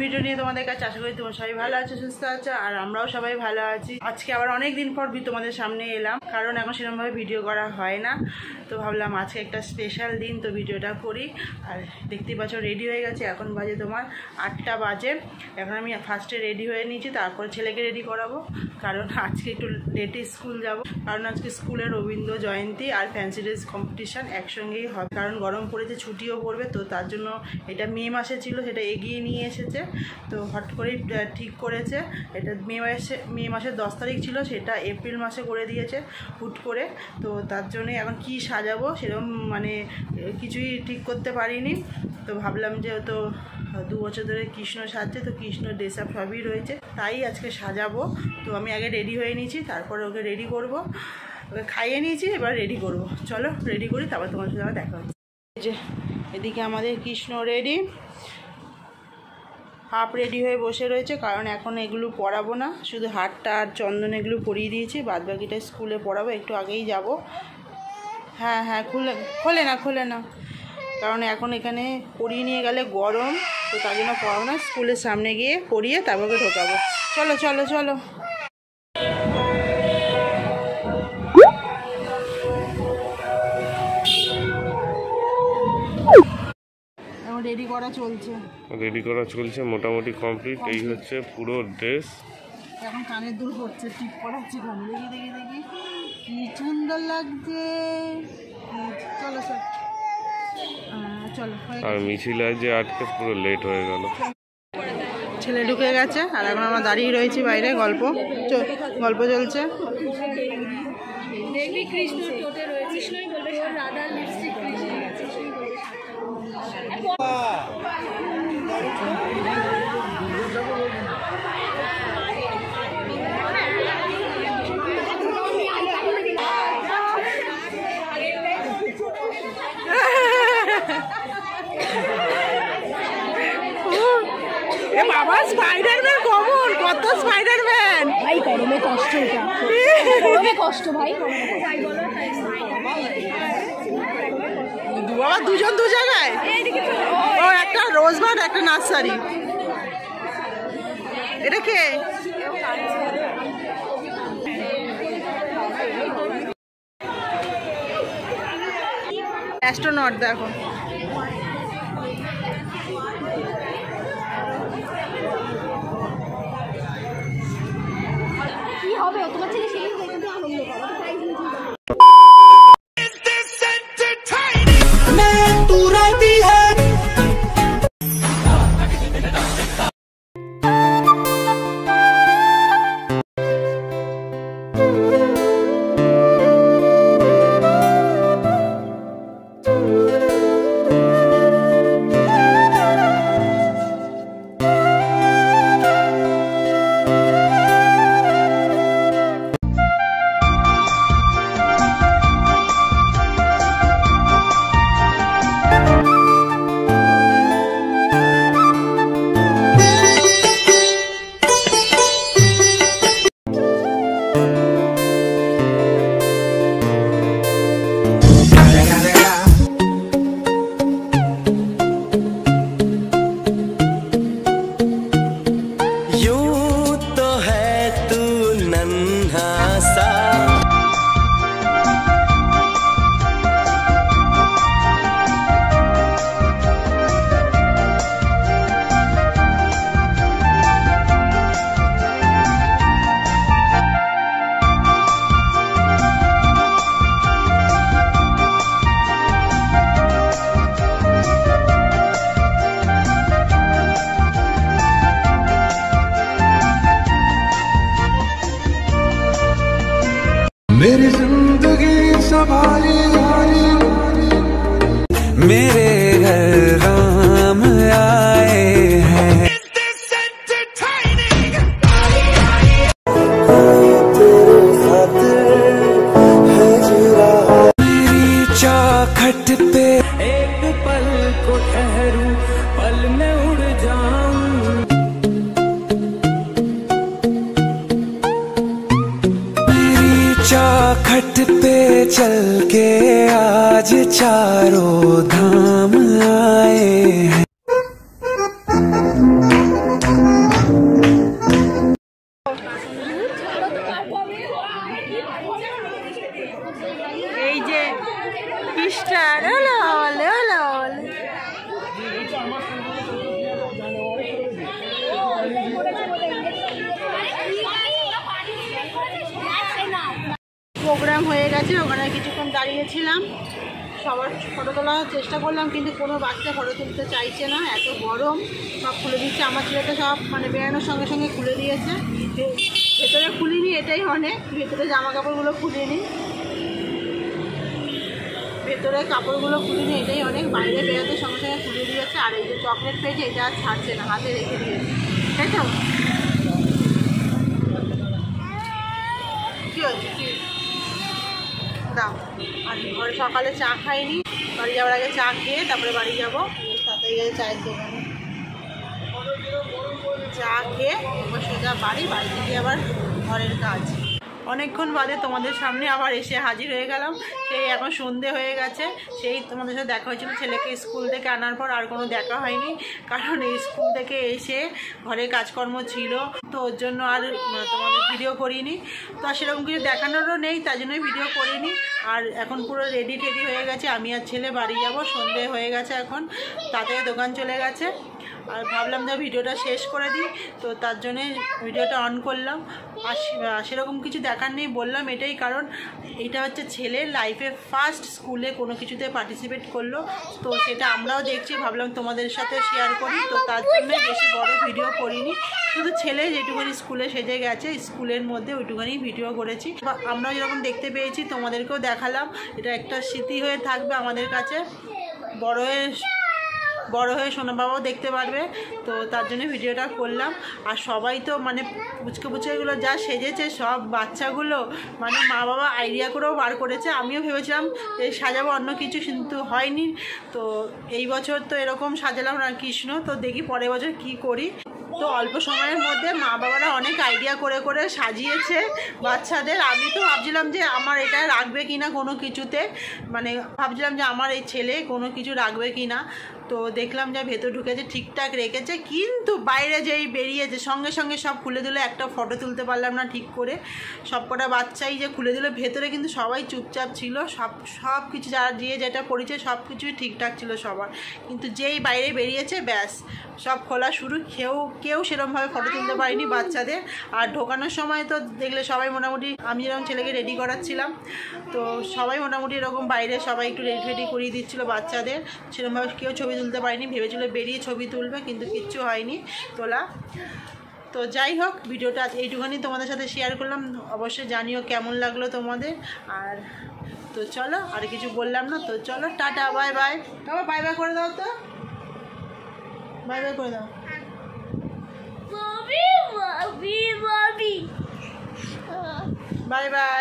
Video নিয়ে তোমাদের কাছে। আশা করি তোমরা সবাই ভালো আছো, সুস্থ আছো, আর আমরাও সবাই ভালো আছি। আজকে আবার অনেক দিন পর তোমাদের সামনে এলাম, কারণ এখন সেরকমভাবে ভিডিও করা হয় না। তো ভাবলাম আজকে একটা স্পেশাল দিন, তো ভিডিওটা করি। আর দেখতেই পাচ্ছ রেডি হয়ে গেছে, এখন বাজে তোমার 8টা বাজে। এখন আমি ফার্স্টে রেডি হয়ে নিয়েছি, তারপরে ছেলেকে রেডি করাবো, কারণ আজকে একটু লেটে স্কুল যাব। কারণ আজকে স্কুলে রবীন্দ্র জয়ন্তী আর ফ্যান্সি ড্রেস কম্পিটিশান একসঙ্গেই হবে, কারণ গরম পড়েছে, ছুটিও পড়বে। তো তার জন্য এটা মে মাসে ছিল, সেটা এগিয়ে নিয়ে এসেছে। তো হট করেই ঠিক করেছে, এটা মে মাসের 10 তারিখ ছিল, সেটা এপ্রিল মাসে করে দিয়েছে হুট করে। তো তার জন্যে এখন কি সাজাবো সেরকম মানে কিছুই ঠিক করতে পারিনি। তো ভাবলাম যে তো 2 বছর ধরে কৃষ্ণ সাজছে, তো কৃষ্ণ ড্রেস আপ সবই রয়েছে, তাই আজকে সাজাবো। তো আমি আগে রেডি হয়ে নিয়েছি, তারপরে ওকে রেডি করব। ওকে খাইয়ে নিয়েছি, এবার রেডি করব। চলো রেডি করি, তারপর তোমার সাথে আমার দেখা হচ্ছে। যে এদিকে আমাদের কৃষ্ণ রেডি, হাফ রেডি হয়ে বসে রয়েছে, কারণ এখন এগুলো পরাবো না, শুধু হাতটা আর চন্দন এগুলো পরিয়ে দিয়েছি, বাদ বাকিটা স্কুলে পরাবো, একটু আগেই যাব। হ্যাঁ হ্যাঁ, খোলে না, কারণ এখন এখানে পরিয়ে নিয়ে গেলে গরম, তো তার জন্য পরাবো না, স্কুলের সামনে গিয়ে পরিয়ে তারপরে ঢোকাবো। চলো চলো চলো, রেডি করা চলছে মোটামুটি কমপ্লিট। এই হচ্ছে পুরো ড্রেস। এখন কানের দুল হচ্ছে, টিপ পড়াচ্ছি কানে, দেখি কি সুন্দর লাগছে। চলো স্যার, চলো। আর মিছিল যে আজকে পুরো লেট হয়ে গেল। ছেলে ঢুকে গেছে, আর এখন আমরা দাঁড়িয়ে রয়েছি বাইরে, গল্প চলছে। বাবা স্পাইডারম্যান কমন, কত স্পাইডারম্যান ভাই, গরমে কষ্ট, কষ্ট ভাই। বাবা দুজন দু জায়গায়, ও একটা রোজবাড একটা নার্সারি। এটা কে? অ্যাস্ট্রোনট দেখো। কি হবে তোমার ছেলে সেই দেখতে আনন্দ করো। मेरी जिंदगी संभाली, मेरे घर राम आए हैं। मेरी चौखट पे एक पल को ठहरूं, पल में उड़ जाऊं। चौखट पे चल के आज चारों धाम आए हैं। স্টার হলো বলে হলো বলে প্রোগ্রাম হয়ে গেছে, ওখানে কিছুক্ষণ দাঁড়িয়েছিলাম, সবার ফটো তোলার চেষ্টা করলাম কিন্তু কোনো বাচ্চা ফটো তুলতে চাইছে না, এত গরম। সব খুলে দিচ্ছে, আমার ছেলেটা সব মানে বেরানোর সঙ্গে সঙ্গে খুলে দিয়েছে, ভেতরে খুলিনি এটাই অনেক, ভেতরে জামা কাপড়গুলো খুলিনি, ভেতরে কাপড়গুলো খুলিনি এটাই অনেক, বাইরে বেরোতে সঙ্গে সঙ্গে খুলে দিয়েছে। আর এই যে চকলেট পেয়েছে এটা আর ছাড়ছে না, হাতে রেখে দিয়েছে, তাই তো? কী হয়েছে কি দাও। আর ঘরে সকালে চা খাইনি, বাড়ি যাওয়ার আগে চা খেয়ে তারপরে বাড়ি যাবো, তাড়াতাড়ি গেছে চায়ের দোকানে চা খেয়ে এবার সোজা বাড়ি থেকে আবার ঘরের কাজ। অনেকক্ষণ বাদে তোমাদের সামনে আবার এসে হাজির হয়ে গেলাম। সেই এখন সন্ধে হয়ে গেছে, সেই তোমাদের সাথে দেখা হয়েছিল ছেলেকে স্কুল থেকে আনার পর, আর কোনো দেখা হয়নি, কারণ এই স্কুল থেকে এসে ঘরে কাজকর্ম ছিল, তো ওর জন্য আর তোমাদের ভিডিও করিনি। তো আর সেরকম কিছু দেখানোরও নেই, তাই জন্যই ভিডিও করিনি। আর এখন পুরো রেডি হয়ে গেছে, আমি আর ছেলে বাড়ি যাব, সন্ধে হয়ে গেছে এখন, তাড়াতাড়ি দোকান চলে গেছে। আর ভাবলাম যে ভিডিওটা শেষ করে দিই, তো তার জন্যে ভিডিওটা অন করলাম। আর সেরকম কিছু দেখার নেই, বললাম এটাই কারণ এটা হচ্ছে ছেলের লাইফে ফার্স্ট স্কুলে কোনো কিছুতে পার্টিসিপেট করলো, তো সেটা আমরাও দেখছি, ভাবলাম তোমাদের সাথে শেয়ার করি, তো তার জন্য বেশি বড় ভিডিও করিনি, শুধু ছেলে যেটুকুনি স্কুলে সেজে গেছে স্কুলের মধ্যে ওইটুকুনি ভিডিও করেছি। আমরাও যেরকম দেখতে পেয়েছি তোমাদেরকেও দেখালাম, এটা একটা স্মৃতি হয়ে থাকবে আমাদের কাছে, বড় হয়ে সোনা বাবাও দেখতে পারবে, তো তার জন্য ভিডিওটা করলাম। আর সবাই তো মানে পুচকেগুলো যা সেজেছে, সব বাচ্চাগুলো মানে মা বাবা আইডিয়া করেও বার করেছে। আমিও ভেবেছিলাম সাজাবো অন্য কিছু, কিন্তু হয়নি। তো এই বছর তো এরকম সাজালাম না কৃষ্ণ, তো দেখি পরের বছর কি করি। তো অল্প সময়ের মধ্যে মা বাবারা অনেক আইডিয়া করে সাজিয়েছে বাচ্চাদের। আমি তো ভাবছিলাম যে আমার এটা রাখবে কি না কোনো কিছুতে, মানে ভাবছিলাম যে আমার এই ছেলে কোনো কিছু রাখবে কি না, তো দেখলাম যে ভেতর ঢুকেছে ঠিকঠাক রেখেছে, কিন্তু বাইরে যেই বেরিয়েছে সঙ্গে সঙ্গে সব খুলে দিল, একটা ফটো তুলতে পারলাম না ঠিক করে। সব কটা বাচ্চাই যে খুলে দিল, ভেতরে কিন্তু সবাই চুপচাপ ছিল, সব কিছু যারা যেটা করেছে সব কিছুই ঠিকঠাক ছিল সবার, কিন্তু যেই বাইরে বেরিয়েছে ব্যাস সব খোলা শুরু। কেউ সেরকমভাবে ফটো তুলতে পারিনি বাচ্চাদের। আর ঢোকানোর সময় তো দেখলে সবাই মোটামুটি, আমি যেরকম ছেলেকে রেডি করাচ্ছিলাম, তো সবাই মোটামুটি এরকম বাইরে সবাই একটু রেডি করিয়ে দিচ্ছিলো বাচ্চাদের, সেরকমভাবে কেউ ছবি তুলতে পারিনি, ভেবেছিল বেরিয়ে ছবি তুলবে, কিন্তু কিচ্ছু হয়নি তোলা। তো যাই হোক, ভিডিওটা এইটুখানি তোমাদের সাথে শেয়ার করলাম, অবশ্যই জানিও কেমন লাগলো তোমাদের। আর তো চলো, আর কিছু বললাম না, তো চলো টাটা বাই বাই। বাবা বাই বাই করে দাও, তো বাই বাই করে দাও। Bye bye.